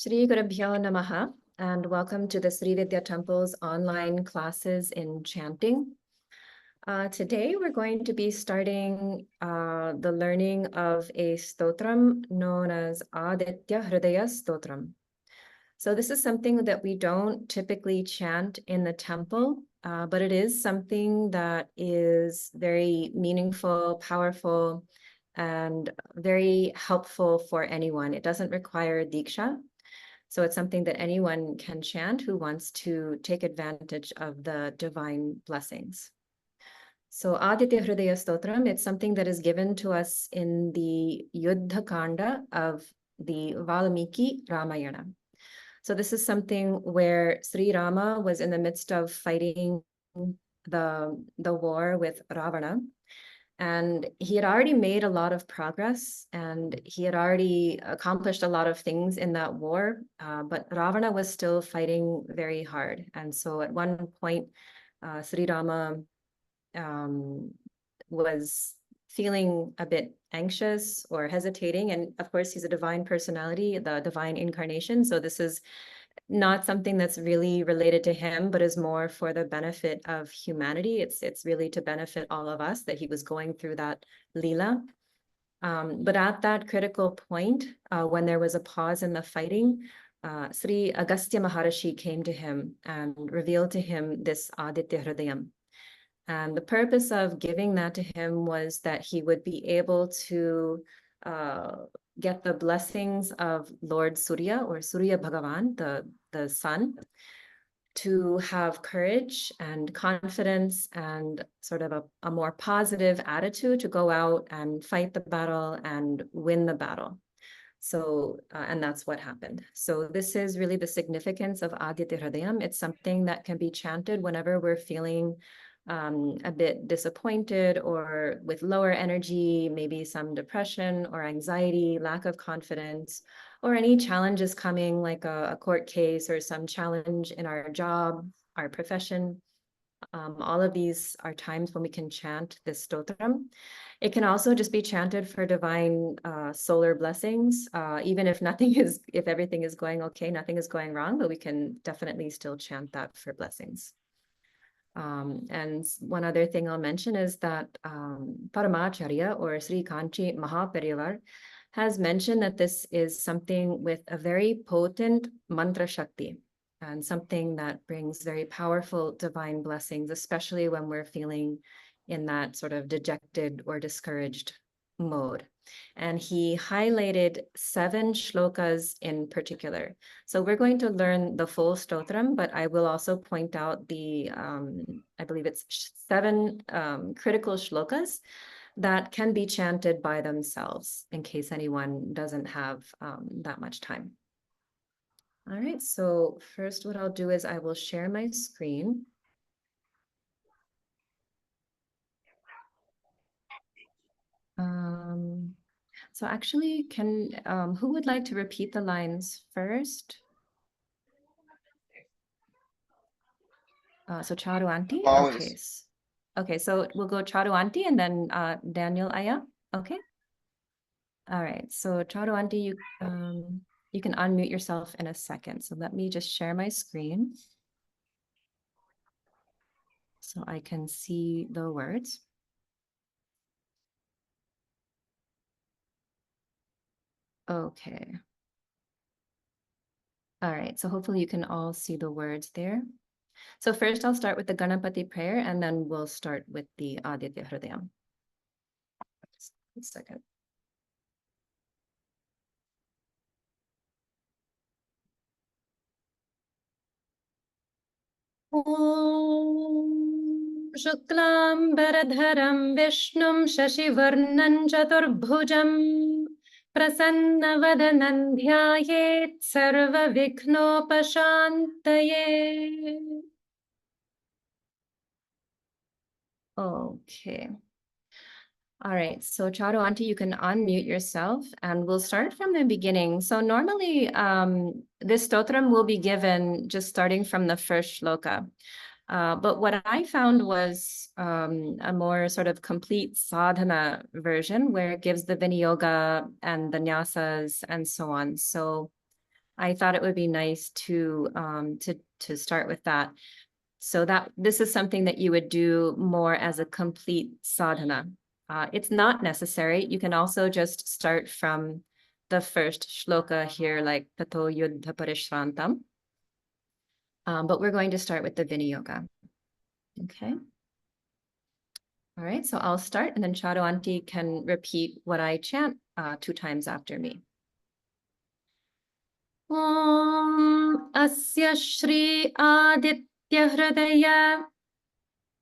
Shri Gurubhyo Namaha, and welcome to the Sri Vidya Temple's online classes in chanting. Today we're going to be starting the learning of a stotram known as Adityahrudaya stotram. So this is something that we don't typically chant in the temple, but it is something that is very meaningful, powerful, and very helpful for anyone. It doesn't require diksha. So it's something that anyone can chant who wants to take advantage of the divine blessings. So Adityahrudaya Stotram, it's something that is given to us in the Yuddha Kanda of the Valmiki Ramayana. So this is something where Sri Rama was in the midst of fighting the war with Ravana. And he had already made a lot of progress and he had already accomplished a lot of things in that war, but Ravana was still fighting very hard. And so at one point, Sri Rama was feeling a bit anxious or hesitating. And of course, he's a divine personality, the divine incarnation. So this is not something that's really related to him, but is more for the benefit of humanity. It's really to benefit all of us that he was going through that lila. But at that critical point, when there was a pause in the fighting, Sri Agastya Maharishi came to him and revealed to him this Adityahrudayam. And the purpose of giving that to him was that he would be able to get the blessings of Lord Surya or Surya Bhagavan, the sun, to have courage and confidence and sort of a more positive attitude to go out and fight the battle and win the battle. So, and that's what happened. So this is really the significance of Adityahrudayam. It's something that can be chanted whenever we're feeling a bit disappointed or with lower energy, maybe some depression or anxiety, lack of confidence, or any challenges coming like a court case or some challenge in our job, our profession. All of these are times when we can chant this stotram. It can also just be chanted for divine solar blessings, even if if everything is going okay, nothing is going wrong, but we can definitely still chant that for blessings. And one other thing I'll mention is that Paramacharya or Sri Kanchi Mahaparivar has mentioned that this is something with a very potent mantra shakti and something that brings very powerful divine blessings, especially when we're feeling in that sort of dejected or discouraged mode. And he highlighted 7 shlokas in particular. So we're going to learn the full stotram, but I will also point out the, I believe it's 7 critical shlokas that can be chanted by themselves in case anyone doesn't have that much time. All right, so first what I'll do is I will share my screen. So actually, who would like to repeat the lines first? So Charu Auntie? Okay. Okay, so we'll go Charu Auntie and then Daniel Aya. Okay. All right, so Charu Auntie, you can unmute yourself in a second. So let me just share my screen so I can see the words. Okay. All right, so hopefully you can all see the words there. So first I'll start with the Ganapati prayer and then we'll start with the Adityahrudayam. One second. Om Shuklambaradharam Vishnum Shashivarnan Chaturbhujam Prasannavadanam Dhyayet Sarva Vikhnopashantaye. Okay. All right, so Charu Auntie, you can unmute yourself and we'll start from the beginning. So normally this stotram will be given just starting from the first shloka. But what I found was a more sort of complete sadhana version where it gives the Viniyoga and the nyasas and so on. So I thought it would be nice to start with that. So that this is something that you would do more as a complete sadhana. It's not necessary. You can also just start from the first shloka here, like Tato Yuddha Parishrantam. But we're going to start with the Viniyoga. Okay. All right, so I'll start and then Charu Aunty can repeat what I chant 2 times after me. Om Asya Shri Adityahrudaya.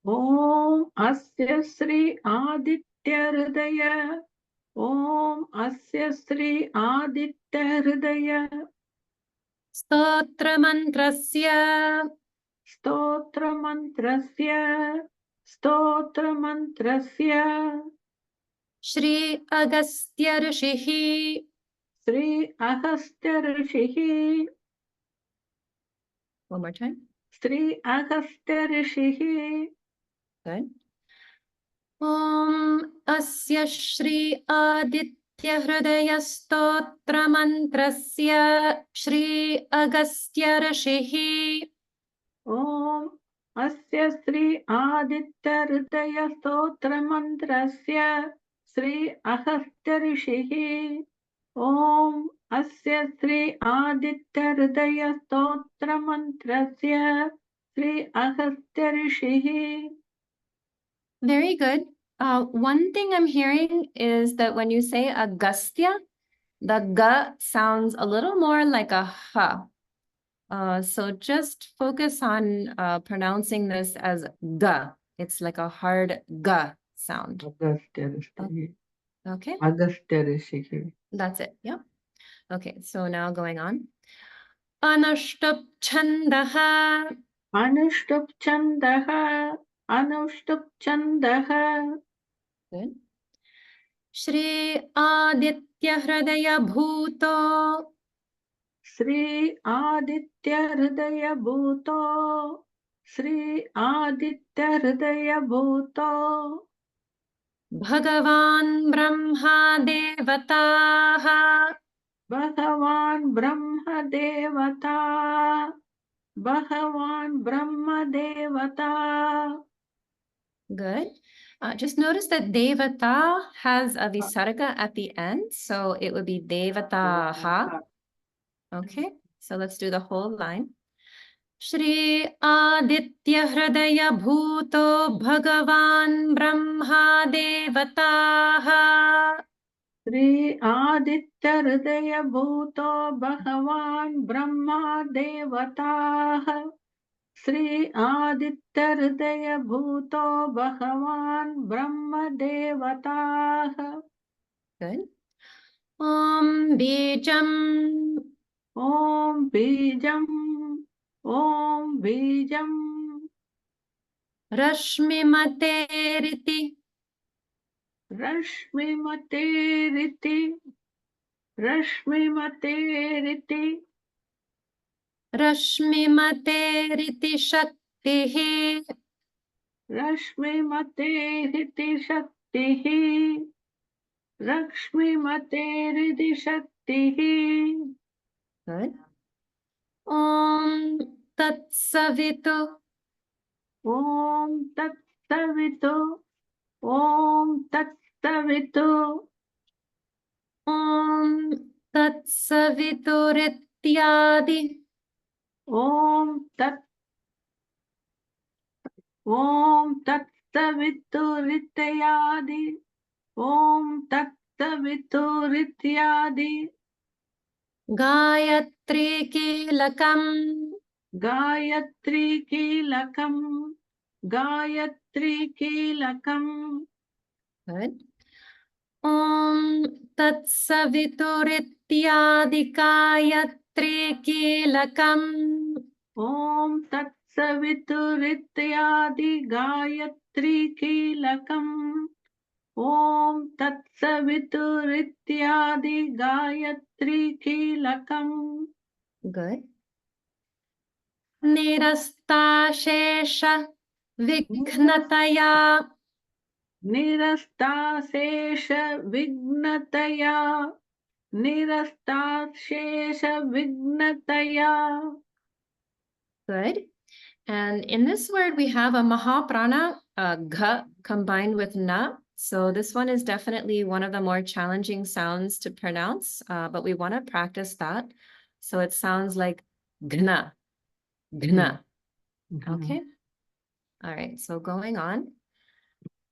Om Asya Sri Adityahrudaya. Om Asya Sri Adityahrudaya. Stotra Mantrasya. Stotra Mantrasya. Stotra Mantrasya. Shri Agastya Rishihi. Sri Agastya Rishihi. One more time. Sri Agastya Rishihi. Good. Om Asya Shri Adityahrudaya Stotra Mantrasya Shri Agastya Rishihi. Om Asya Sri Adityahrudaya Stotra Mantrasya Sri Agastya Rishihi. Om Asya Sri Adityahrudaya Stotra Mantrasya Sri Agastya Rishihi. Very good. One thing I'm hearing is that when you say Agastya, the ga sounds a little more like a ha. So just focus on pronouncing this as ga. It's like a hard ga sound. Agastya Rishihi. Okay, Agastya Rishihi. that's it. Yep. Okay, so now going on. Anushtup chandaha. Anushtup Chandaha. Anushtup Chandaha. Good. Shri Adityahrudaya Bhuto. Sri Adityahrudaya Bhuto. Sri Adityahrudaya Bhuto. Bhagavan Brahma Devataha. Bhagavan Brahma Devata. Bhagavan Brahma Devata. Good. Just notice that Devata has a visarga at the end, so it would be Devataha. Okay, so let's do the whole line. Shri Adityahrudaya Bhuto Bhagavan Brahma Devataha. Sri Adityahrudaya Bhuto Bhagavan Brahma Devataha. Sri Adityahrudaya Bhuto Bhagavan Brahma Devataha. Good. Om Bijam. Om Bijam. Om Bijam. Rashmi Materiti. Rashmi Materiti. Rashmi Materiti. Rashmi Materiti Shaktihi. Rashmi Materiti Shaktihi. Rashmi Materiti Shaktihi. Good. Om Tat Savitu. Om Tat Savitu. Om Tat Savitu. Om Tat Saviturityadi. Om Tat Saviturityadi. Om Tat Saviturityadi. Gayatri Kilakam. Gayatri Kilakam. Gayatri Kilakam. Good. Om Tat Saviturityadi Gayatri Kilakam. Om Tat Saviturityadi Gayatri Kilakam. Om Tat Saviturityadi Gayatri Kilakam. Good. Nirastashesha Vignataya. Nirastasesha Vignataya. Nirastasesha Vignataya. Good. And in this word, we have a mahaprana, gha, combined with na. So this one is definitely one of the more challenging sounds to pronounce, but we want to practice that. So it sounds like gna, gna. Okay. All right. So going on.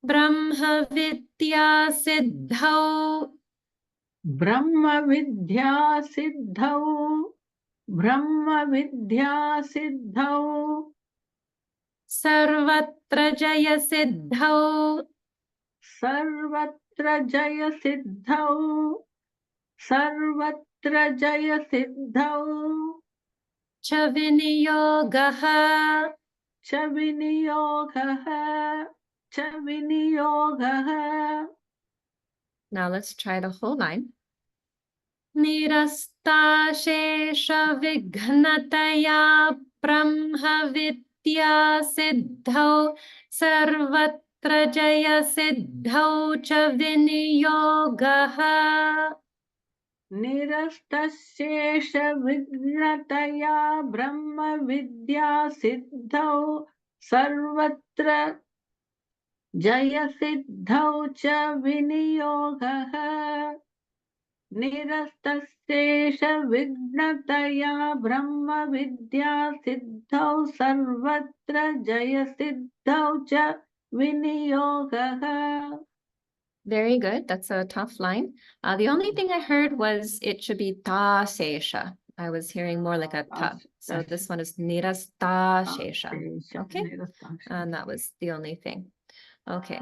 Brahma Vidya Siddhau. Brahma Vidya Siddhau. Brahma Vidya Siddhau. Sarvatra Jaya Siddhau. Sarvatra Jaya Siddhau. Sarvatra Jaya Siddhau. Cha Viniyogaha. Cha Viniyogaha. Cha Viniyogaha. Now let's try the whole line. Nirastashesha Vighnataya Brahma Vidya Siddhau Sarvatra Jaya Siddhau Cha Viniyogaha. Nirastasesha Vignataya Brahma Vidya Siddhau Sarvatra Jaya Siddhau Cha Viniyogaha. Nirastasesha Vignataya Brahma Vidya Siddhau Sarvatra Jaya Siddhau Cha Viniyogaha. Very good. That's a tough line. The only thing I heard was it should be ta sesha. I was hearing more like a ta. So this one is nirasta shesha. Okay. And that was the only thing. Okay.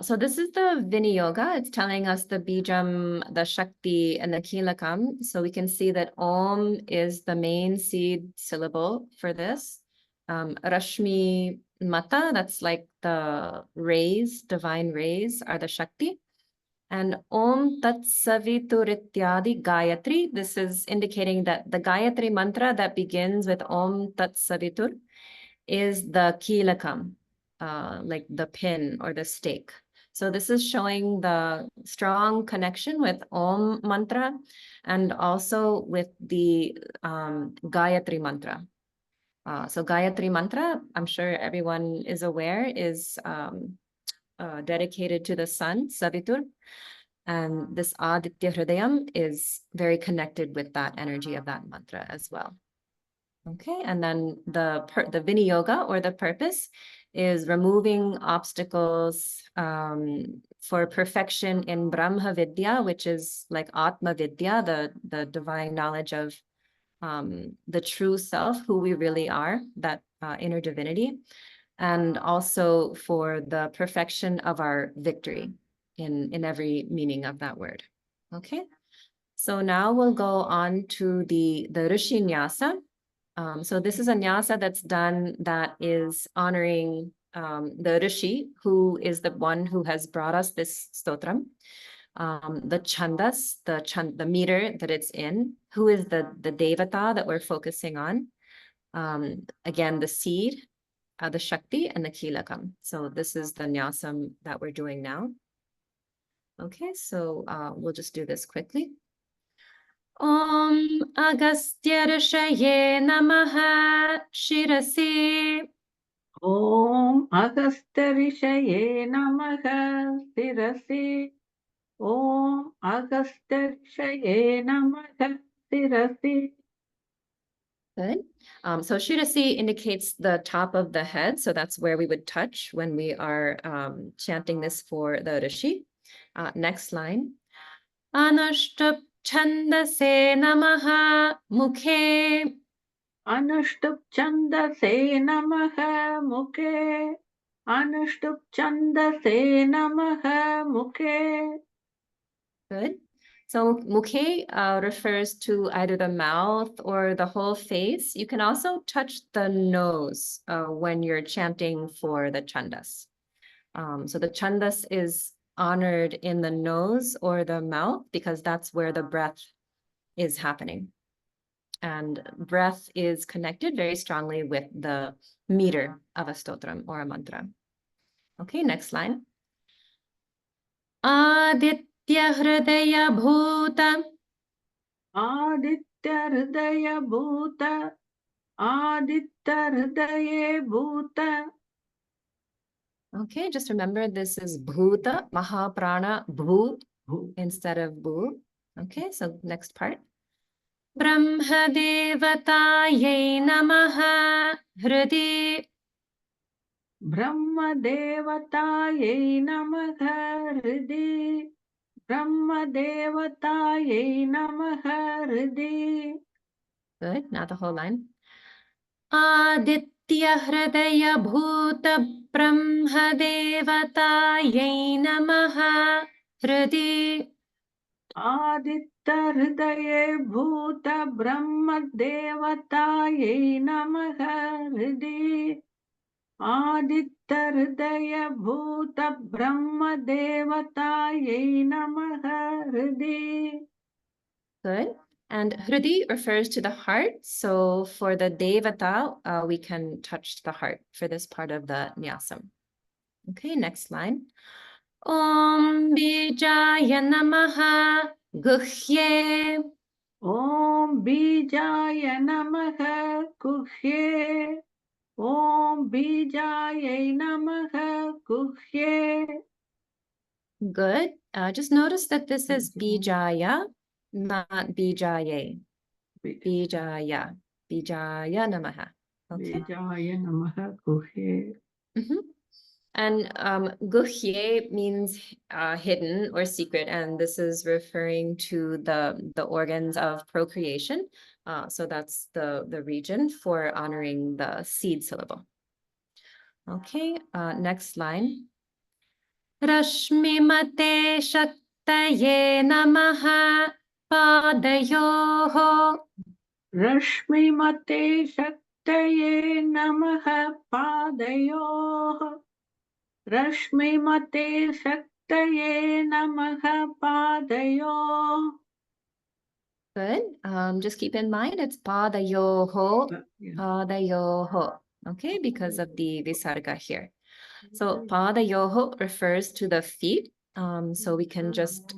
So this is the Viniyoga. It's telling us the Bijam, the Shakti, and the Kilakam. So we can see that Om is the main seed syllable for this. Rashmi Mata, that's like the rays, divine rays, are the Shakti. And Om Tat Saviturityadi Gayatri, this is indicating that the Gayatri mantra that begins with Om Tat Savitur is the Kilakam, like the pin or the stake. So this is showing the strong connection with Om mantra and also with the Gayatri mantra. So Gayatri mantra, I'm sure everyone is aware, is dedicated to the sun, Savitur. And this Adityahrudayam is very connected with that energy of that mantra as well. Okay, and then the Viniyoga, or the purpose, is removing obstacles for perfection in Brahma Vidya, which is like Atma Vidya, the divine knowledge of the true self, who we really are, that inner divinity, and also for the perfection of our victory in every meaning of that word. Okay, so now we'll go on to the Rishi Nyasa. So this is a nyasa that's done that is honoring the Rishi, who is the one who has brought us this stotram. The chandas, the meter that it's in, who is the devata that we're focusing on. Again, the seed, the shakti, and the kilakam. So this is the nyasam that we're doing now. Okay, so we'll just do this quickly. Om Agastya-rishaye namaha shirasi. Om Agastya-rishaye namaha shirasi. Om Agastya-rishaye namaha shirasi. Good. So shirasi indicates the top of the head. So that's where we would touch when we are chanting this for the rishi. Next line. Anushtup chandase namaha mukhe. Anushtup chandase namaha mukhe. Anushtup chandase namaha mukhe. Good. So mukhe refers to either the mouth or the whole face. You can also touch the nose when you're chanting for the chandas. So the chandas is honored in the nose or the mouth because that's where the breath is happening. And breath is connected very strongly with the meter of a stotram or a mantra. Okay, next line. Adityahrudayam bhutam Adityahrudaya bhuta, Adityahrudaya bhuta. Okay, just remember this is bhuta, mahaprana, bhu instead of bhu. Okay, so next part. Brahmadevataye namaha hridi. Brahmadevataye namaha hridi. Brahmadevataye namaha hridi. Good, now the whole line. Adityahrudaya bhuta brahmadevataye namaha hridi. Adityahrudaya bhuta Brahmadevataye namaha hridi. Adityahrudaya bhuta Brahmadevataye namaha hridi. Good. And hridi refers to the heart. So for the devata, we can touch the heart for this part of the nyasam. Okay, next line. Om bijaya namaha guhye. Om Bijaya Namaha Kuhye. Om Bijaya Namaha Kuhye. Good. Just notice that this is bijaya, not bijaye. Bijaya. Bijaya namaha. Okay. Bijaya Namaha Kuhye. And guhye means hidden or secret, and this is referring to the organs of procreation. So that's the region for honoring the seed syllable. Okay, next line. Rashmimate shaktaye namaha padayoho. Rashmi Mate Shaktaye Namaha Padayoh. Rashmi Mate Shaktaye Namaha Padayoh. Good. Just keep in mind it's padayoho. Padayoho. Okay, because of the visarga here. So padayoho refers to the feet. So we can just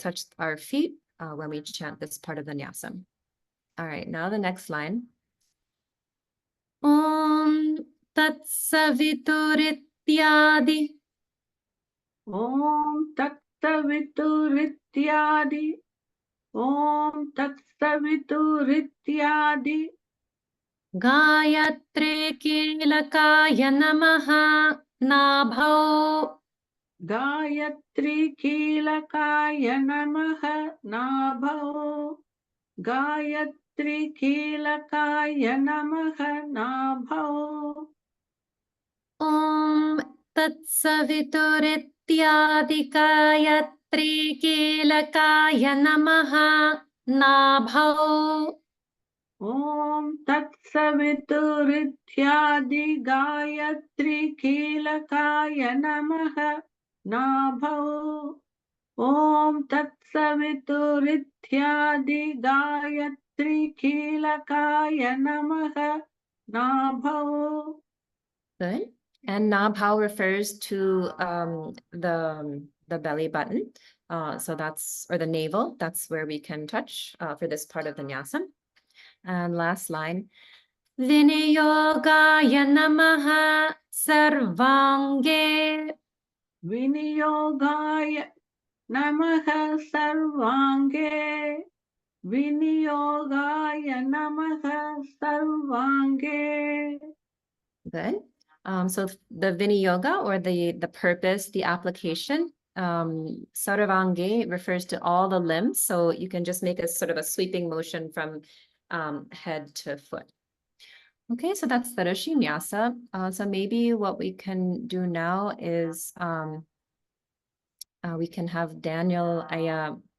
touch our feet when we chant this part of the nyasam. All right, now the next line. Om tat saviturityadi. Om Tat Saviturityadi. Om Tat Saviturityadi. Gayatre kilakaya namaha nabhau. Gayatri Kilakaya Namaha Nabhao. Gayatri Kilakaya Namaha Nabhao. Om tatsaviturityadi gayatri kilakaya namaha nabhau. Om Tat Saviturityadi Gayatri Kilakaya Namaha Nabhao. Om Tat Saviturityadi Gayatri Kilakaya Namaha Nabhao. Good. And nabhau refers to the belly button. So that's, or the navel, that's where we can touch for this part of the nyasam. And last line. Viniyogaya namaha sarvange. Viniyogaya Namaha Sarvange. Viniyogaya Namaha Sarvange. Good. So the Viniyoga, or the purpose, the application, Sarvange refers to all the limbs. So you can just make a sort of a sweeping motion from head to foot. Okay, so that's the Rishi Nyasa. So maybe what we can do now is we can have Daniel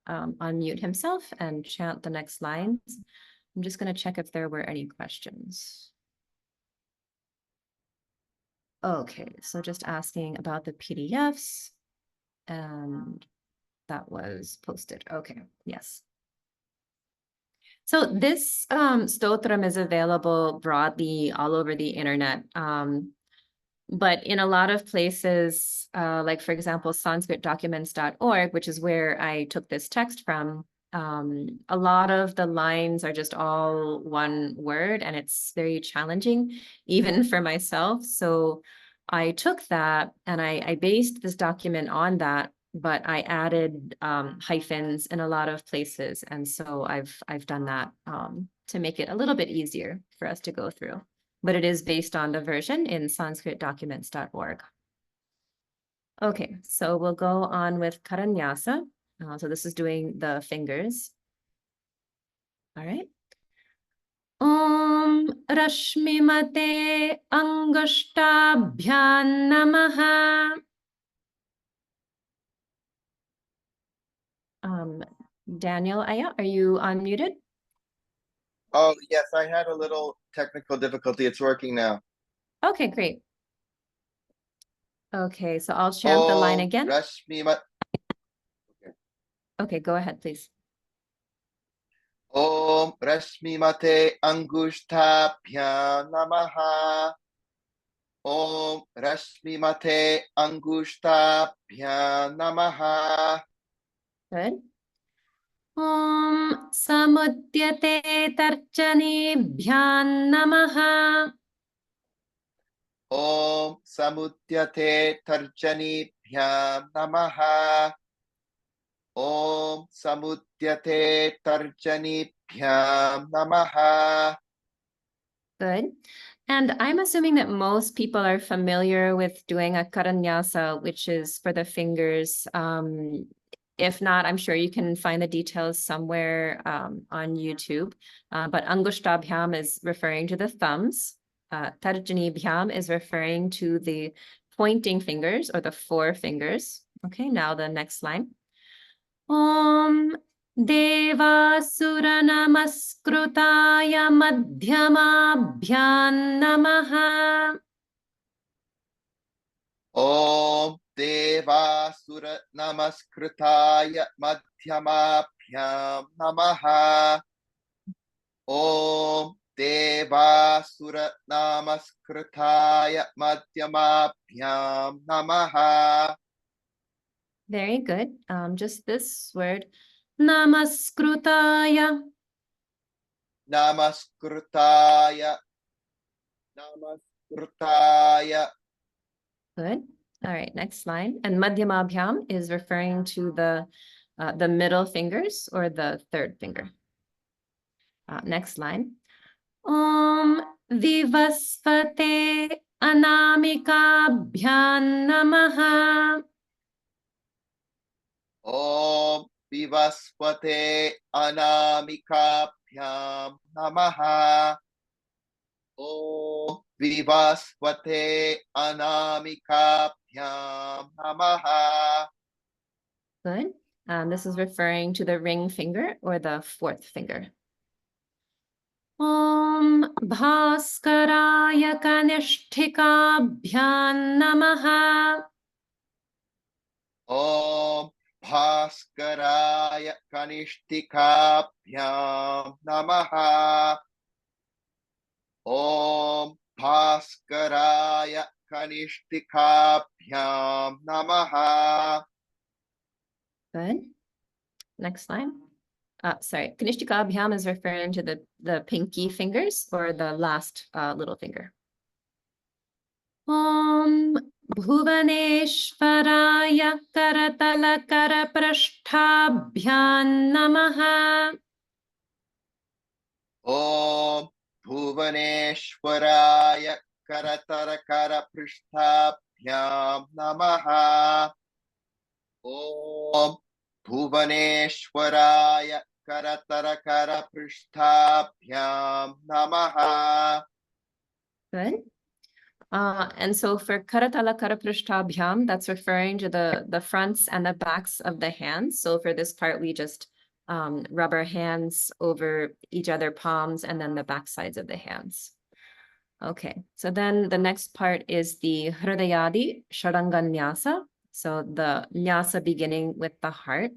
unmute himself and chant the next lines. I'm just going to check if there were any questions. Okay, so just asking about the PDFs, and that was posted. Okay, yes. So this stotram is available broadly all over the internet. But in a lot of places, like for example, sanskritdocuments.org, which is where I took this text from, A lot of the lines are just all one word, and it's very challenging, even for myself. So I took that and I based this document on that, but I added hyphens in a lot of places. And so I've done that to make it a little bit easier for us to go through. But it is based on the version in sanskritdocuments.org. Okay, so we'll go on with Karanyasa. So this is doing the fingers. All right. Om Rashmimate Angashtabhyan Namaha. Daniel, Aya, are you unmuted? Oh, yes, I had a little technical difficulty. It's working now. Okay, great. Okay, so I'll chant the line again. Rashmimate. Okay, go ahead, please. Om Rashmimate Angushtabhyan Namaha. Om Rashmimate Angushtabhyan Namaha. Good. Om Samudyate Tarchanebhyan Namaha. Om Samudyate Tarjanibhyam Namaha. Om Samudyate Tarjanibhyam Namaha. Good. And I'm assuming that most people are familiar with doing a karanyasa, which is for the fingers. If not, I'm sure you can find the details somewhere on YouTube. But Angushtabhyam is referring to the thumbs. Tarjanibhyam is referring to the pointing fingers or the four fingers. Okay, now the next line. Om Devasura Namaskrutaya Madhyamabhyan Namaha. Om Devasura Namaskritaya Madhyamabhyam Namaha. Om Devasura Namaskritaya Madhyamabhyam Namaha. Very good. Just this word, Namaskrutaya. Namaskritaya. Namaskritaya. Good. All right, next line. And Madhyamabhyam is referring to the middle fingers or the third finger. Next line. Om Vivasvate Anamikabhyan Namaha. Om Vivasvate Anamikabhyam Namaha. Om Vivasvate Anamikabhyam Namaha. Good. This is referring to the ring finger or the fourth finger. Om Bhaskaraya Kanishthikabhyan Namaha. Om Bhaskaraya Kanishtikabhyam Namaha. Om Bhaskaraya Kanishtikabhyam Namaha. Good. Next line. Sorry, Kanishtikabhyam is referring to the pinky fingers or the last little finger. Om Bhuvaneshwaraya Karatala Karaprashtabhyan Namaha. Om Bhuvaneshwaraya Karatarakara Prishtabhyam Namaha. Om Bhuvaneshwaraya Karatarakara Prishtabhyam Namaha. Good. And so for Karatala Karaprashtabhyam, that's referring to the fronts and the backs of the hands. So for this part, we just rub our hands over each other palms and then the back sides of the hands. Okay, so then the next part is the Hridayadi Sharanga Nyasa. So the nyasa beginning with the heart.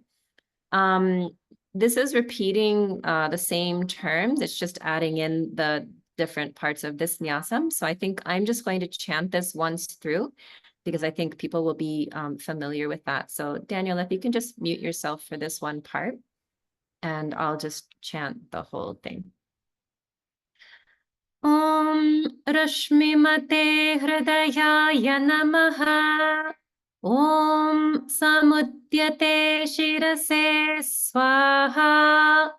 This is repeating the same terms. It's just adding in the different parts of this nyasam. So I think I'm just going to chant this once through because I think people will be familiar with that. So Daniel, if you can just mute yourself for this one part. And I'll just chant the whole thing. Om Rashmimate Hridayaya Namaha. Om Samudyate Shirase Swaha.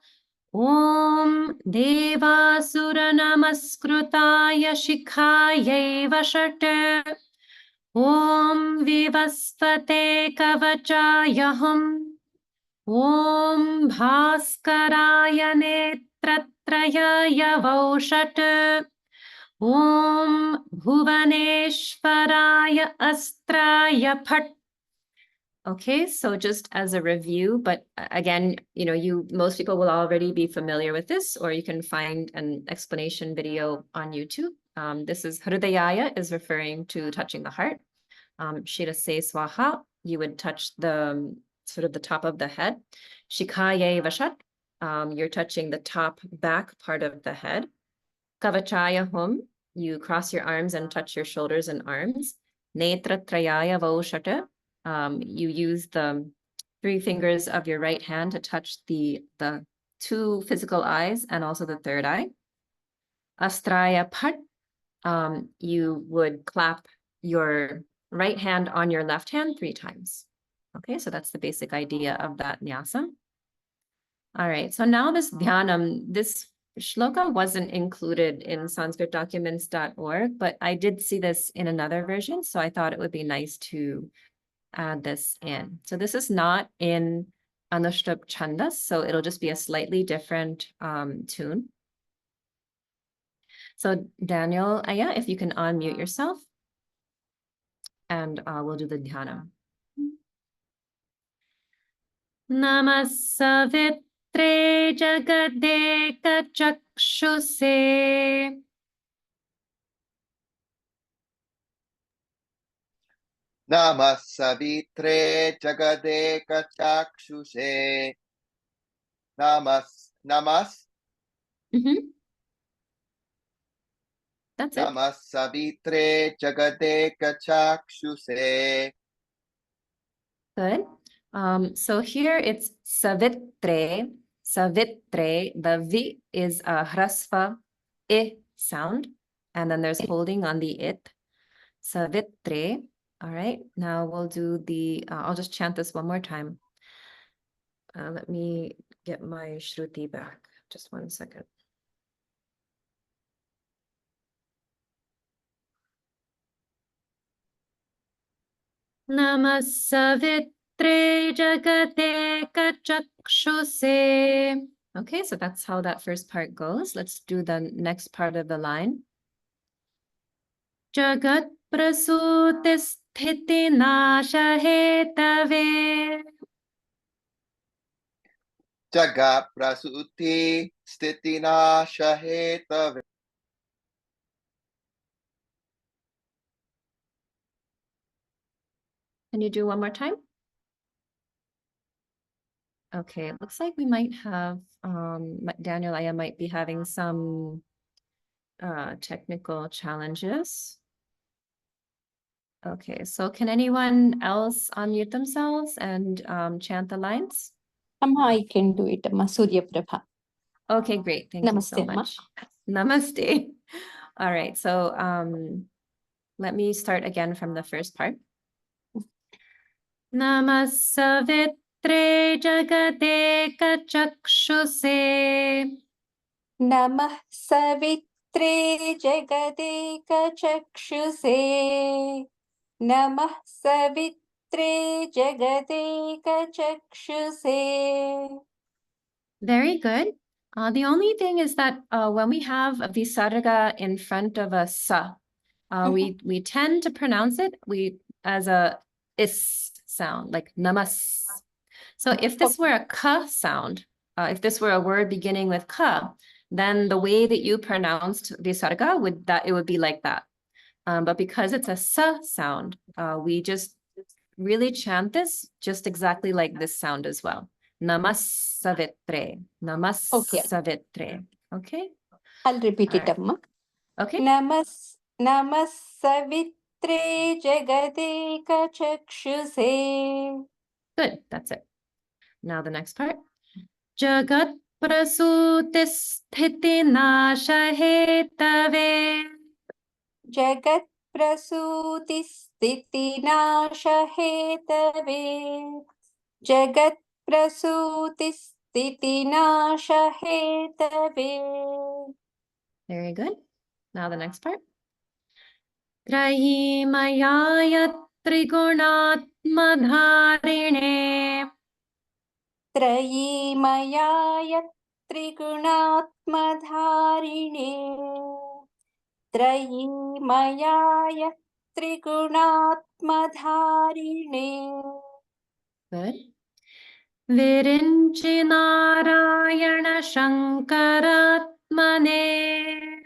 Om Devasura Namaskrutaya Shikhayai Vashat. Om Vivasvate Kavachayaham. Om Bhaskaraya Netratrayaya Vaushat. Om Bhuvaneshwaraya Astraya Phat. Okay, so just as a review, but again, most people will already be familiar with this, or you can find an explanation video on YouTube. This is Hridayaya is referring to touching the heart. Shirase Swaha, you would touch the sort of the top of the head. Shikhaye Vashat, you're touching the top back part of the head. Kavachaya Hum, you cross your arms and touch your shoulders and arms. Netra Trayaya Vaushata, you use the 3 fingers of your right hand to touch the 2 physical eyes and also the 3rd eye. Astraya Phat, you would clap your right hand on your left hand 3 times. Okay, so that's the basic idea of that nyasa. All right, so now this dhyanam, this shloka wasn't included in sanskritdocuments.org, but I did see this in another version, so I thought it would be nice to add this in. So this is not in Anushtup Chandas, so it'll just be a slightly different tune. So Daniel, if you can unmute yourself, and we'll do the dhyanam. Namasavitre jagadeka chakshuse. Namasavitre jagadeka chakshushe. Namas. That's it. Namasavitre jagadeka chakshuse. Good. So here it's savitre. The vi is a hrasva I sound, and then there's holding on the it. Savitre. All right. Now we'll do the. I'll just chant this one more time. Let me get my shruti back. Just 1 second. Namasavitre jagadeka chakshuse. Okay, so that's how that first part goes. Let's do the next part of the line. Jagat prasuti sthiti nasha hetave. Jagat prasuti stitina shahetave. Can you do one more time? Okay, it looks like we might have, Daniel, I might be having some technical challenges. Okay, so can anyone else unmute themselves and chant the lines? I can do it, Surya Prabha. Okay, great. Thank you so Namaste, Ma. much. Namaste. All right, so let me start again from the first part. Namasavitre jagadeka chakshuse. Namah Savitre Jagadeka Chakshuse. Namah Savitre Jagadeka Chakshuse. Very good. The only thing is that when we have a visarga in front of a sa, we tend to pronounce it as a is sound, like namas. So if this were a ka sound, if this were a word beginning with ka, then the way that you pronounced visarga it would be like that. But because it's a sa sound, we just really chant this just exactly like this sound as well. Namasavitre. Namasavitre. Okay. I'll repeat it, right. Amma. Okay. Namas Savitre Jagadeka Chakshuse. Good. That's it. Now the next part. Jagat prasutisthitinasahetave. Jagat prasutisthitinasahetave. Jagat prasutisthitinasahetave. Very good. Now the next part. Trayimayaya trigunatmadharine. Trayimaya triguణात्मधारिणे. Trayimaya triguణात्मधारिणे. Good. Virinchi Narayana Shankaratmane.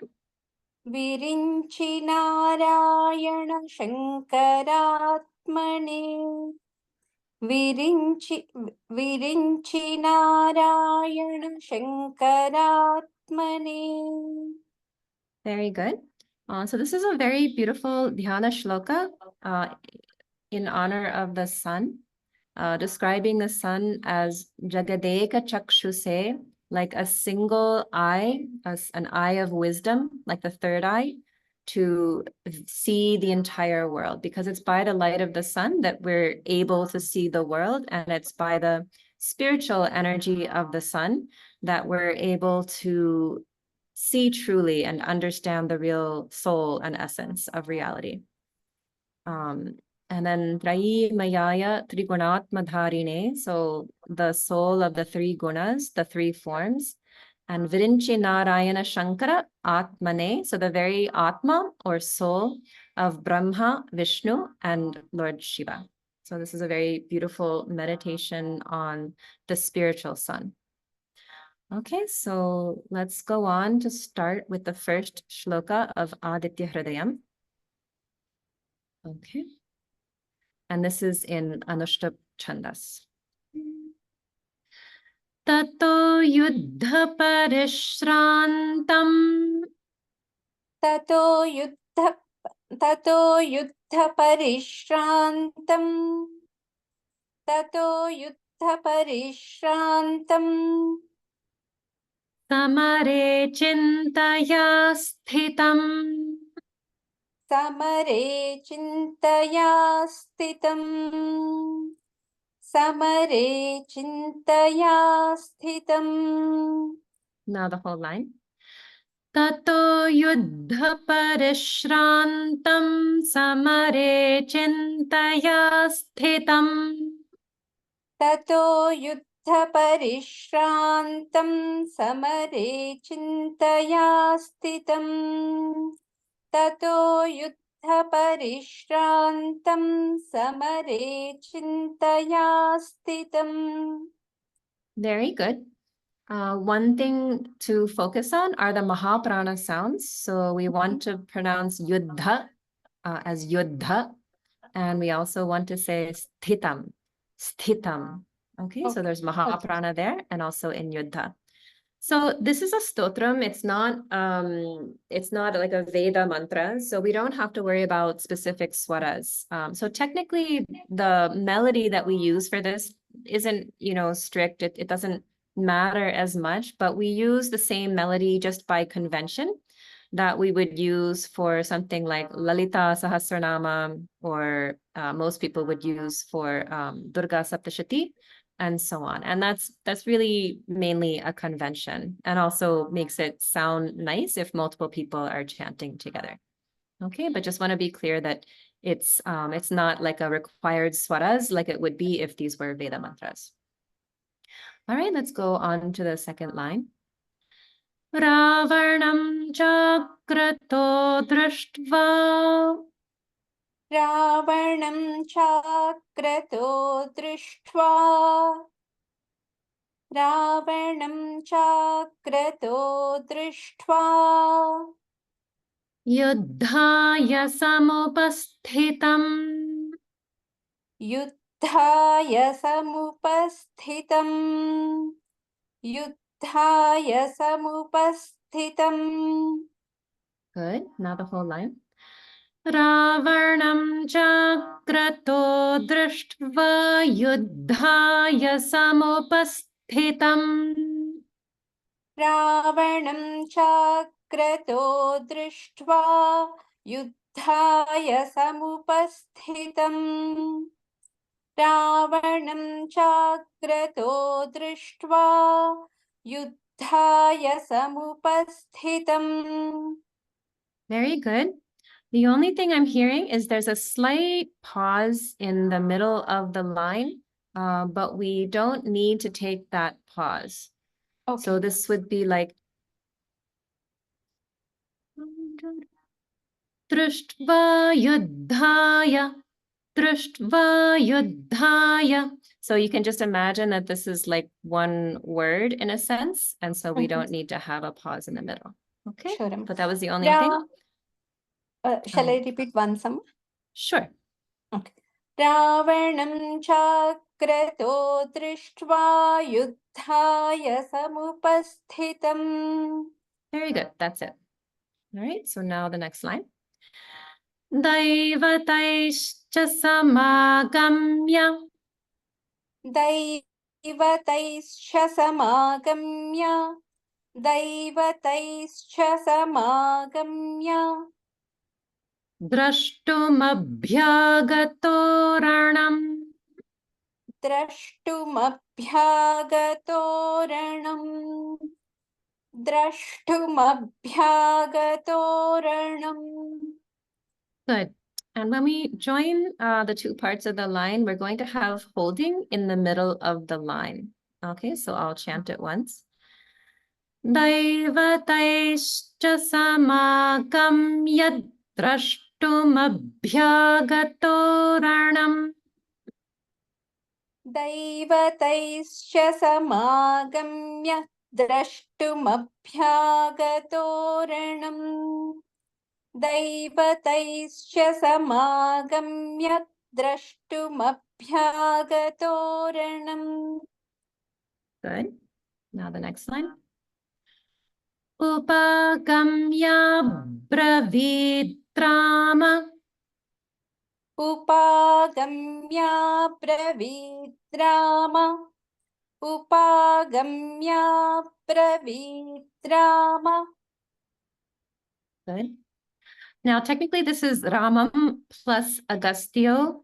Virinchi Narayana Shankaratmane. Virinchi Narayana Shankaratmane. Very good. So this is a very beautiful dhyana shloka in honor of the sun, describing the sun as Jagadeka Chakshuse, like a single eye, an eye of wisdom, like the third eye, to see the entire world, because it's by the light of the sun that we're able to see the world, and it's by the spiritual energy of the sun that we're able to see truly and understand the real soul and essence of reality. And then Trayi Mayaya Trigunatmadharine, so the soul of the three gunas, the three forms, and Virinchi Narayana Shankara Atmane, so the very Atma or soul of Brahma, Vishnu, and Lord Shiva. So this is a very beautiful meditation on the spiritual sun. Okay, so let's go on to start with the first shloka of Adityahrudayam. Okay. And this is in Anushtup Chandas. Tato yuddha parishrantam. Tato yuddha parishrantam. Tato yuddha parishrantam. Samare chintaya sthitam. Samare chintaya sthitam. Samare chintaya sthitam. Now the whole line. Tato yuddha parishrantam samare chintaya sthitam. Tato yuddha parishrantam samare chintaya sthitam. Tato yuddha parishrantam samare chintaya sthitam. Very good. One thing to focus on are the Mahaprana sounds. So we want to pronounce yuddha as yuddha. And we also want to say sthitam, sthitam. Okay, so there's Mahaprana there and also in yuddha. So this is a stotram. It's not like a Veda mantra. So we don't have to worry about specific swaras. So technically the melody that we use for this isn't, strict. It doesn't matter as much, but we use the same melody just by convention that we would use for something like Lalita Sahasranama, or most people would use for Durga Saptashati, and so on. And that's really mainly a convention, and also makes it sound nice if multiple people are chanting together. Okay, but just want to be clear that it's not like a required swaras like it would be if these were Veda mantras. All right, let's go on to the second line. Ravanam chakrato drashtva. Ravanam chakrato drishtva. Ravanam chakrato drishtva. Yuddhaya samupasthitam. Yuddhaya samupasthitam. Yuddhaya samupasthitam. Good. Now the whole line. Ravanam chakrato drashtva yuddhaya samupasthitam. रावणं चाक्रतो दृष्ट्वा युद्धाय समुपस्थितम् रावणं चाक्रतो दृष्ट्वा युद्धाय समुपस्थितम् Very good. The only thing I'm hearing is there's a slight pause in the middle of the line, but we don't need to take that pause. So Okay. this would be like Drishtva yuddhaya, Drishtva yuddhaya. So you can just imagine that this is like one word in a sense, and so we don't need to have a pause in the middle. Okay, Sure. but that was the only thing. Shall I repeat once more? Sure. Okay. रावणं चाक्रतो दृष्ट्वा युद्धाय समुपस्थितम् Very good. That's it. All right. So now the next line. Daivataishcha samagamya. दैवतैश्च समागम्य दैवतैश्च समागम्य Drashtumabhyagato ranam. द्रष्टुमभ्यागतो रणम् द्रष्टुमभ्यागतो रणम् Good. And when we join the two parts of the line, we're going to have holding in the middle of the line. Okay, so I'll chant it once. Daivataishcha samagamya drashtumabhyagato ranam. दैवतैश्च समागम्य द्रष्टुमभ्यागतो रणम् दैवतैश्च समागम्य द्रष्टुमभ्यागतो रणम् Good. Now the next line. Upagamya bravidrama. उपागम्या ब्रवीद्राम उपागम्या ब्रवीद्राम Good. Now, technically, this is Ramam plus Agastyo.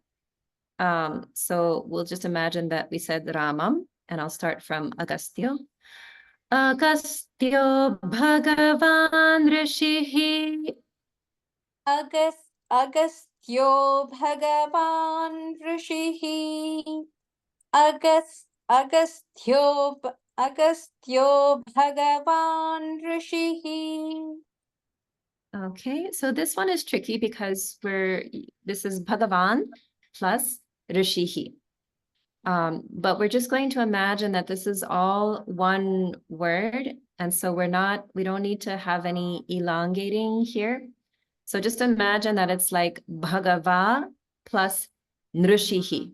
So we'll just imagine that we said Ramam, and I'll start from Agastyo. Agastyo Bhagavan Rishihi. अगस्त्यो भगवान् ऋषिः अगस्त्यो भगवान् ऋषिः Okay, so this one is tricky because this is Bhagavan plus Rishihi. But we're just going to imagine that this is all one word. And so we don't need to have any elongating here. So just imagine that it's like Bhagava plus Nrishihi.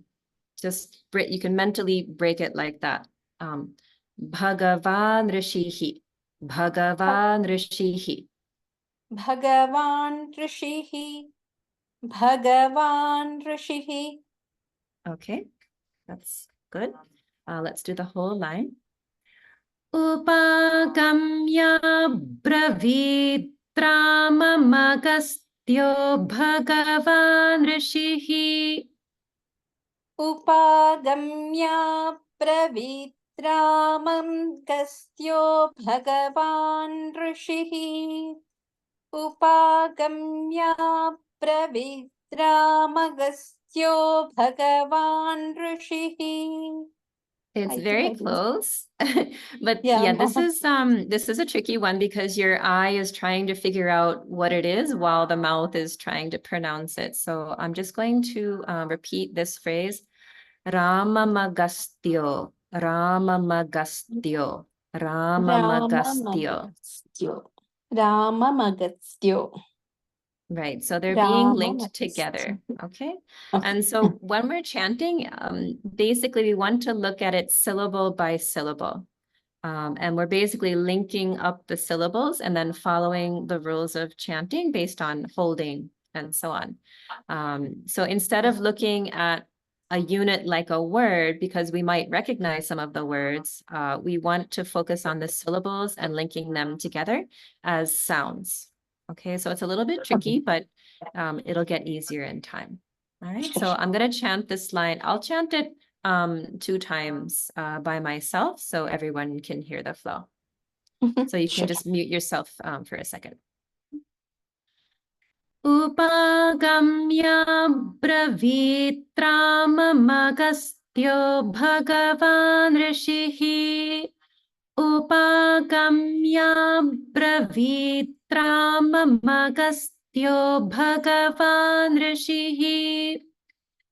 You can mentally break it like that. Bhagava Nrishihi, Bhagava Nrishihi. भगवान् ऋषिः भगवान् ऋषिः Okay, that's good. Let's do the whole line. Upagamya bravidramamagastyo bhagavan rishihi. उपागम्या प्रवित्रामं गस्त्यो भगवान् ऋषिः उपागम्या प्रवित्रामगस्त्यो भगवान् ऋषिः It's I very think I close. But Yeah. yeah, this is a tricky one because your eye is trying to figure out what it is while the mouth is trying to pronounce it. So I'm just going to repeat this phrase. Ramamagastyo, Ramamagastyo, Ramamagastyo. Ramamagastyo. Right, so they're being linked Ramamagastyo. together, okay? Okay. And so when we're chanting, basically we want to look at it syllable by syllable. And we're basically linking up the syllables and then following the rules of chanting based on holding and so on. So instead of looking at a unit like a word, because we might recognize some of the words, we want to focus on the syllables and linking them together as sounds. Okay, so it's a little bit tricky, but it'll get easier in time. All right, so I'm going to chant this line. I'll chant it 2 times by myself so everyone can hear the flow. So you can just mute yourself for a second. Upagamya bravitramamagastyo bhagavan rishihi. Upagamya bravitramamagastyo bhagavan rishihi.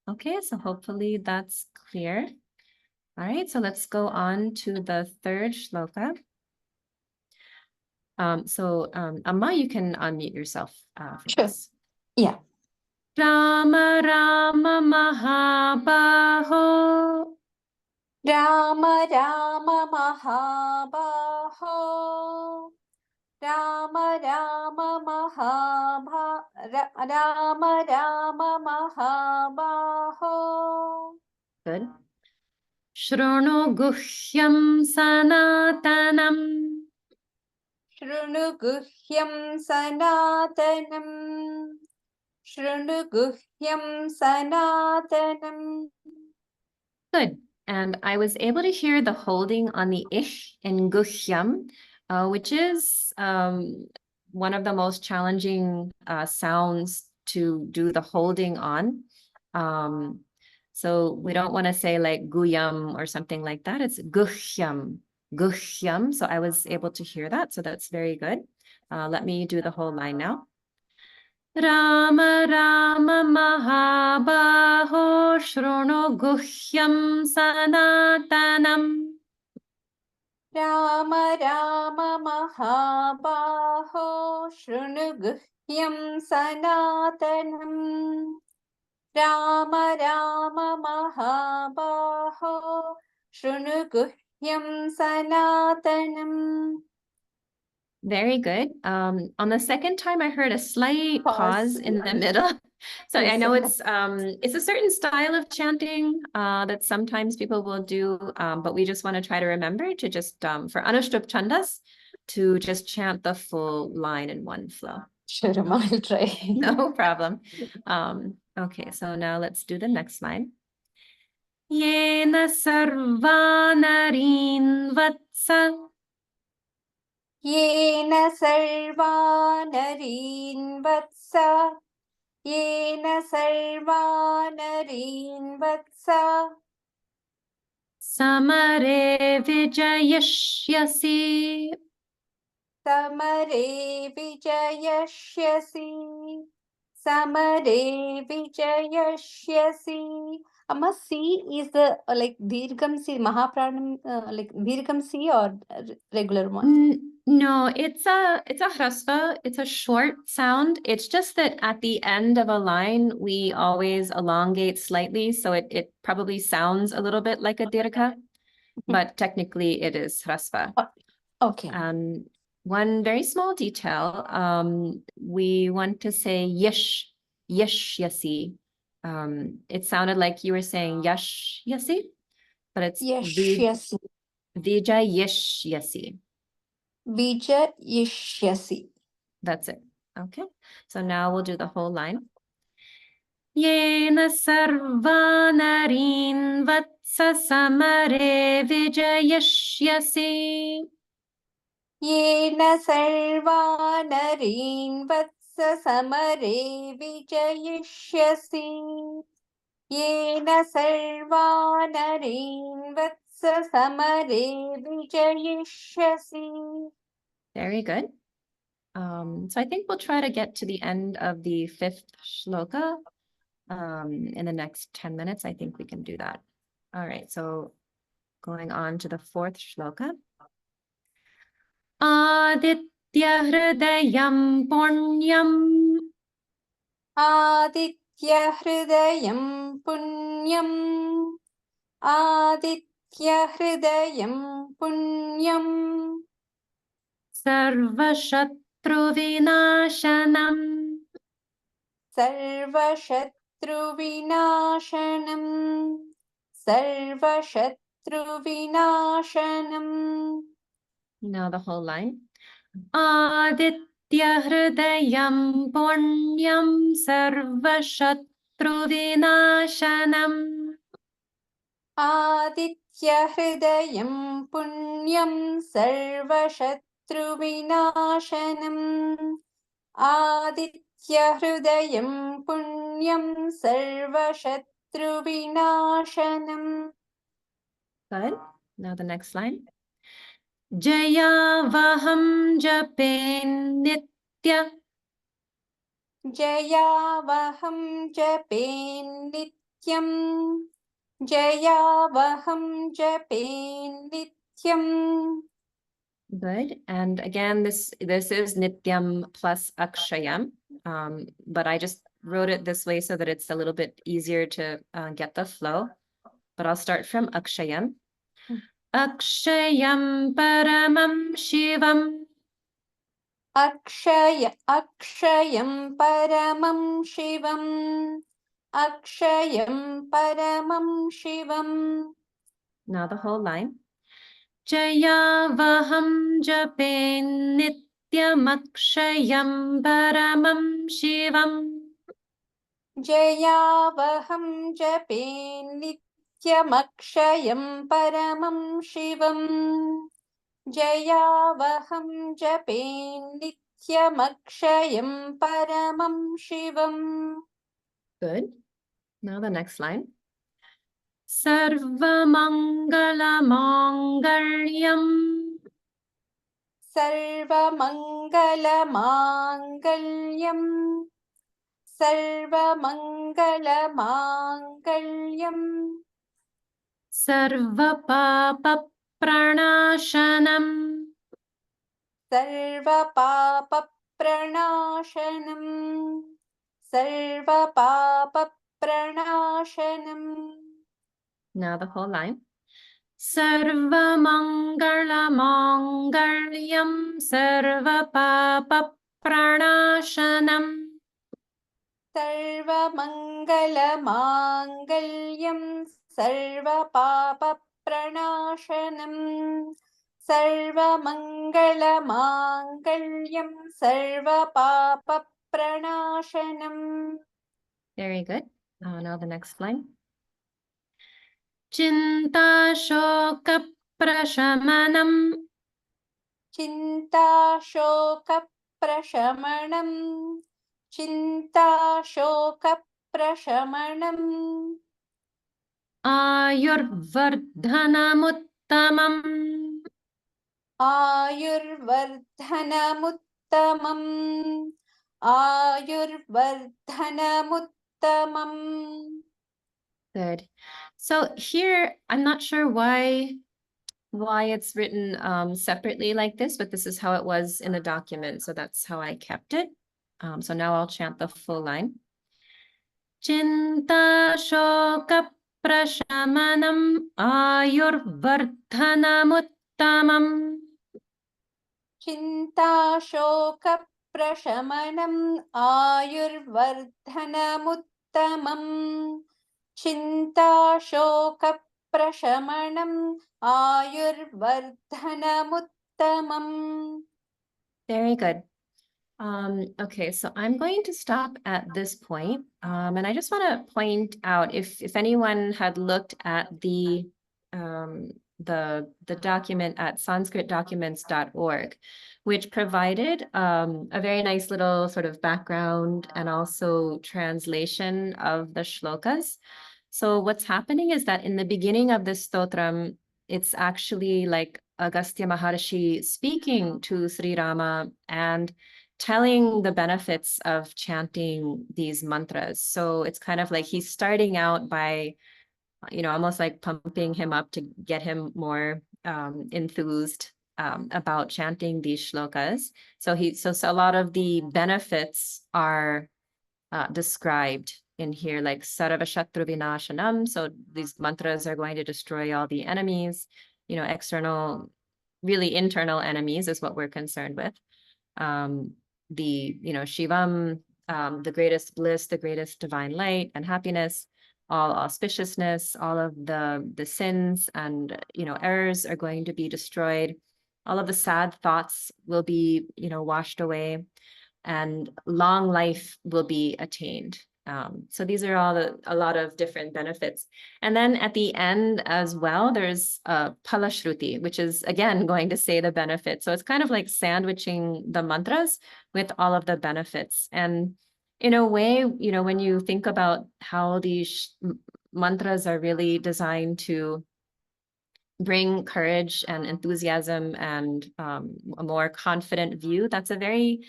Okay, so hopefully that's clear. All right, so let's go on to the 3rd shloka. Amma, you can unmute yourself for this. Yeah. Rama Rama Mahabaho. Rama Rama Mahabaho. Rama Rama Rama Rama Mahabaho. Good. Shrono Guhyam Sanatanam. Shrunu Guhyam Sanatanam. Shrunu Guhyam Sanatanam. Good. And I was able to hear the holding on the ish in Guhyam, which is one of the most challenging sounds to do the holding on. So we don't want to say like Guyam or something like that. It's Guhyam, Guhyam. So I was able to hear that. So that's very good. Let me do the whole line now. Rama Rama Mahabaho Shrono Guhyam Sanatanam. Rama Rama Mahabaho Shrunu Guhyam Sanatanam. Rama Rama Mahabaho Shrunu Guhyam Sanatanam. Very good. On the second time, I heard a slight pause in the middle. So I Yes. know it's a certain style of chanting that sometimes people will do, but we just want to try to remember to just for Anushtup Chandas to just chant the full line in one flow. Sure, I'll try. No problem. Okay, so now let's do the next line. Yena sarvanarin vatsa. Yena sarvanarin vatsa. Yena sarvanarin vatsa. Samare vijayashyasi. Samare vijayashyasi. Samare vijayashyasi. Amma, C is the like Dirgham C, Mahapranam, like Dirgham C or regular one? No, it's a hrasva. It's a short sound. It's just that at the end of a line, we always elongate slightly, so it probably sounds a little bit like a dirgha, but technically it is hrasva. Okay. One very small detail, we want to say yesh yasi. It sounded like you were saying yash yasi, but it's Yashyasi. vijayashyasi. Vijayashyasi. That's it. Okay. So now we'll do the whole line. Yena sarvanarin vatsa samare vijayashyasi. Yena sarvanarin vatsa samare vijayashyasi. Yena sarvanarin vatsa samare vijayashyasi. Very good. So I think we'll try to get to the end of the 5th shloka in the next 10 minutes. I think we can do that. All right. So going on to the 4th shloka. Adityahrudayam punyam. Adityahrudayam punyam. Adityahrudayam punyam. Sarvashatru vinashanam. Sarvashatru Sarvashatruvinashanam. Sarvashatruvinashanam. Now the whole line. Adityahrudayam punyam sarvashatruvinashanam. Adityahrudayam punyam sarvashatruvinashanam. Adityahrudayam punyam sarvashatruvinashanam. Good. Now the next line. Jayavaham japen nitya. Jayavaham jape nityam. Jayavaham jape nityam. Good. And again, this is nityam plus akshayam. But I just wrote it this way so that it's a little bit easier to get the flow. But I'll start from akshayam. Akshayam paramam shivam. Akshayam paramam shivam. Akshayam paramam shivam. Now the whole line. Jayavaham japen nityam akshayam paramam shivam. Jayavaham jape nityamakshayam paramam shivam. Jayavaham jape nityamakshayam paramam shivam. Good. Now the next line. Sarvamangalamangalyam. Sarvamangalamangalyam. Sarvamangalamangalyam. Sarvapapapranashanam. Sarvapapapranashanam. Sarvapapapranashanam. Now the whole line. Sarvamangalamangalyam sarvapapapranashanam. Sarvamangalamangalyam sarvapapapranashanam. Sarvamangalamangalyam sarvapapapranashanam. Very good. Now the next line. Chinta shoka prashamanam. Chinta shoka prashamanam. Chinta shoka prashamanam. Ayurvardhanamuttamam. Ayurvardhanamuttamam. Ayurvardhanamuttamam. Good. So here, I'm not sure why it's written separately like this, but this is how it was in the document. So that's how I kept it. So now I'll chant the full line. Chinta shoka prashamanam ayurvardhanamuttamam. Chinta shoka prashamanam ayurvardhanamuttamam. Chinta shoka prashamanam ayurvardhanamuttamam. Very good. Okay, so I'm going to stop at this point. And I just want to point out if anyone had looked at the document at sanskritdocuments.org, which provided a very nice little sort of background and also translation of the shlokas. So what's happening is that in the beginning of this stotram, it's actually like Agastya Maharshi speaking to Sri Rama and telling the benefits of chanting these mantras. So it's kind of like he's starting out by, almost like pumping him up to get him more enthused about chanting these shlokas. So a lot of the benefits are described in here, like Sarvashatru Vinashanam. So these mantras are going to destroy all the enemies, external, really internal enemies is what we're concerned with. The Shivam, the greatest bliss, the greatest divine light and happiness, all auspiciousness, all of the sins and, errors are going to be destroyed. All of the sad thoughts will be, washed away, and long life will be attained. So these are all a lot of different benefits. And then at the end as well, there's Palashruti, which is again going to say the benefits. So it's kind of like sandwiching the mantras with all of the benefits. And in a way, when you think about how these mantras are really designed to bring courage and enthusiasm and a more confident view, that's a very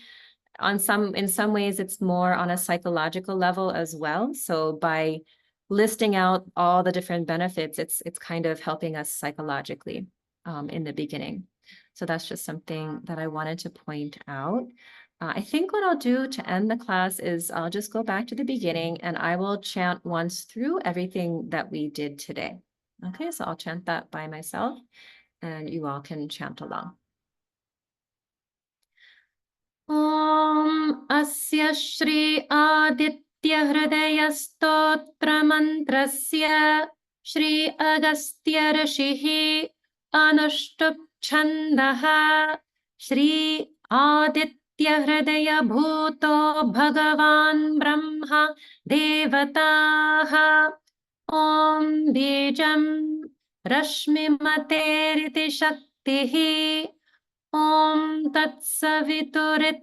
in some ways, it's more on a psychological level as well. So by listing out all the different benefits, it's kind of helping us psychologically in the beginning. So that's just something that I wanted to point out. I think what I'll do to end the class is I'll just go back to the beginning and I will chant once through everything that we did today. Okay, so I'll chant that by myself and you all can chant along. Om Asya Shri Adityahrudaya Stotra Mantrasya Shri Agastya Rashihi Anushtup Chandaha Shri Adityahrudaya Bhuto Bhagavan Brahma Devataha Om Bijam Rashmi Materiti Shaktihi Om Tatsaviturityadi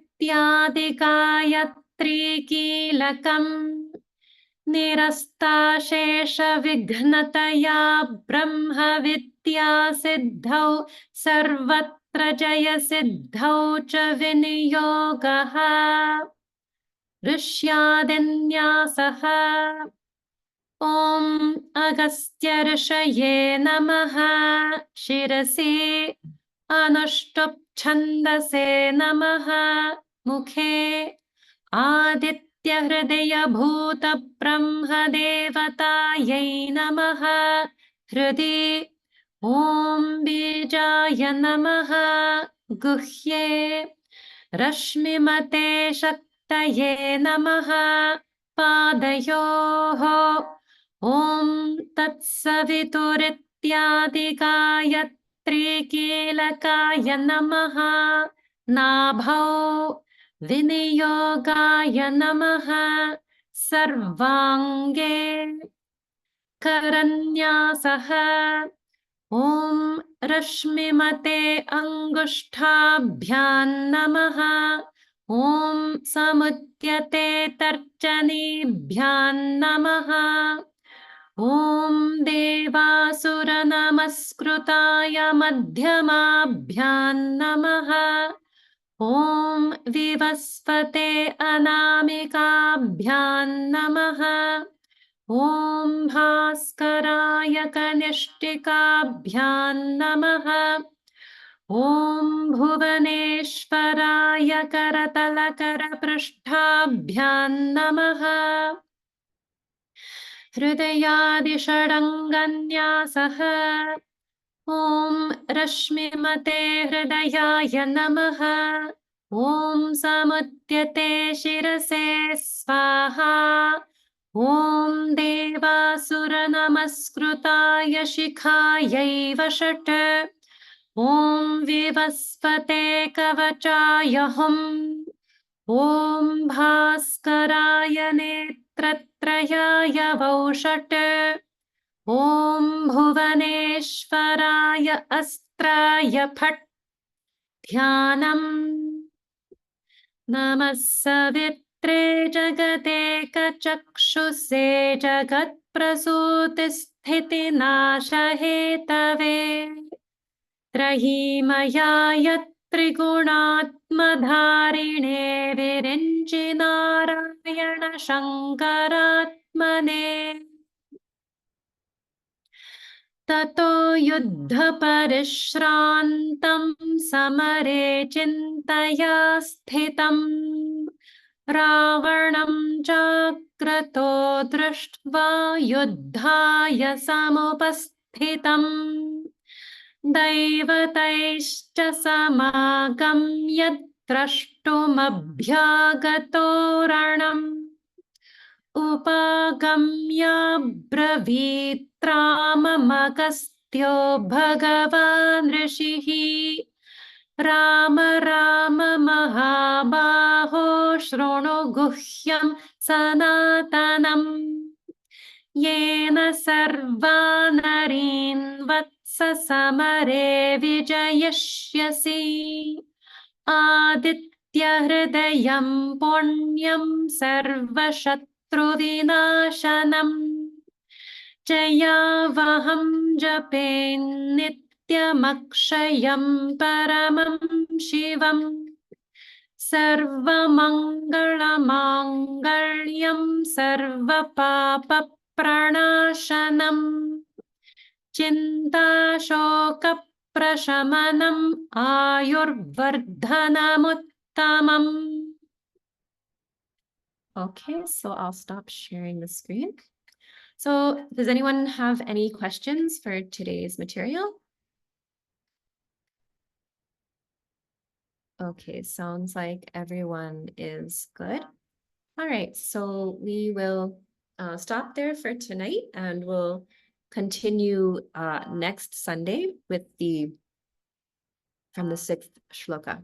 कीलकम् निरस्ताशेषविघ्नतया ब्रह्मविद्या सिद्धौ सर्वत्र जयसिद्धौ च विनियोगः ऋष्यादिन्यासः ॐ अगस्त्य ऋषये नमः शिरसि अनुष्टुप् छन्दसे नमः मुखे आदित्यहृदय भूत ब्रह्मदेवतायै नमः हृदि ॐ बीजाय नमः गुह्ये रश्मिमते शक्तये नमः पादयोः ॐ तत्सवितुरित्यादिगायत्रीकीलकाय नमः नाभौ विनियोगाय नमः सर्वाङ्गे करन्यासः ॐ रश्मिमते अङ्गुष्ठाभ्यां नमः ॐ समुद्यते तर्जनीभ्यां नमः ॐ देवासुरनमस्कृताय मध्यमाभ्यां नमः ॐ विवस्वते अनामिकाभ्यां नमः ॐ भास्कराय कनिष्ठिकाभ्यां नमः ॐ भुवनेश्वराय करतलकरपृष्ठाभ्यां नमः हृदयादिषडङ्गन्यासः ॐ रश्मिमते हृदयाय नमः ॐ समुद्यते शिरसे स्वाहा ॐ देवासुरनमस्कृताय शिखायै वषट् ॐ विवस्वते कवचाय हुम् ॐ भास्कराय नेत्रत्रयाय वौषट् ॐ भुवनेश्वराय अस्त्राय फट् ध्यानम् नमः सवित्रे जगदेकचक्षुषे जगत्प्रसूतिस्थितिनाशहेतवे त्रयीमयाय त्रिगुणात्मधारिणे विरिञ्चिनारायण शङ्करात्मने ततो युद्धपरिश्रान्तं समरे चिन्तया स्थितं रावणं चाग्रतो दृष्ट्वा युद्धाय समुपस्थितम् दैवतैश्च समागम्य द्रष्टुमभ्यागतो रणम् उपगम्य ब्रवीत् राममगस्त्यो भगवान् ऋषिः राम राम महाबाहो शृणु गुह्यं सनातनम् येन सर्वा नरीन् वत्स समरे विजयिष्यसि आदित्यहृदयं पुण्यं सर्वशत्रुविनाशनम् जयावहं जपे नित्यमक्षयं परमं शिवम् सर्वमङ्गलमाङ्गल्यं सर्वपापप्रणाशनम् चिन्ताशोकप्रशमनम् आयुर्वर्धनमुत्तमम्. Okay, so I'll stop sharing the screen. So does anyone have any questions for today's material? Okay, sounds like everyone is good. All right, so we will stop there for tonight and we'll continue next Sunday with from the 6th shloka.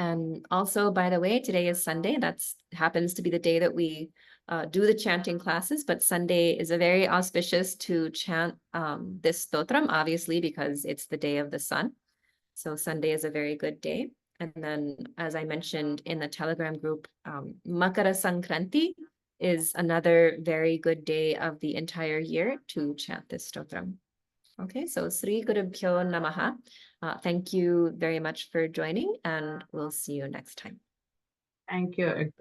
And also, by the way, today is Sunday. That's happens to be the day that we do the chanting classes, but Sunday is a very auspicious to chant this stotram, obviously, because it's the day of the sun. So Sunday is a very good day. And then, as I mentioned in the Telegram group, Makara Sankranti is another very good day of the entire year to chant this stotram. Okay, so Sri Gurubhyo Namaha. Thank you very much for joining, and we'll see you next time. Thank you.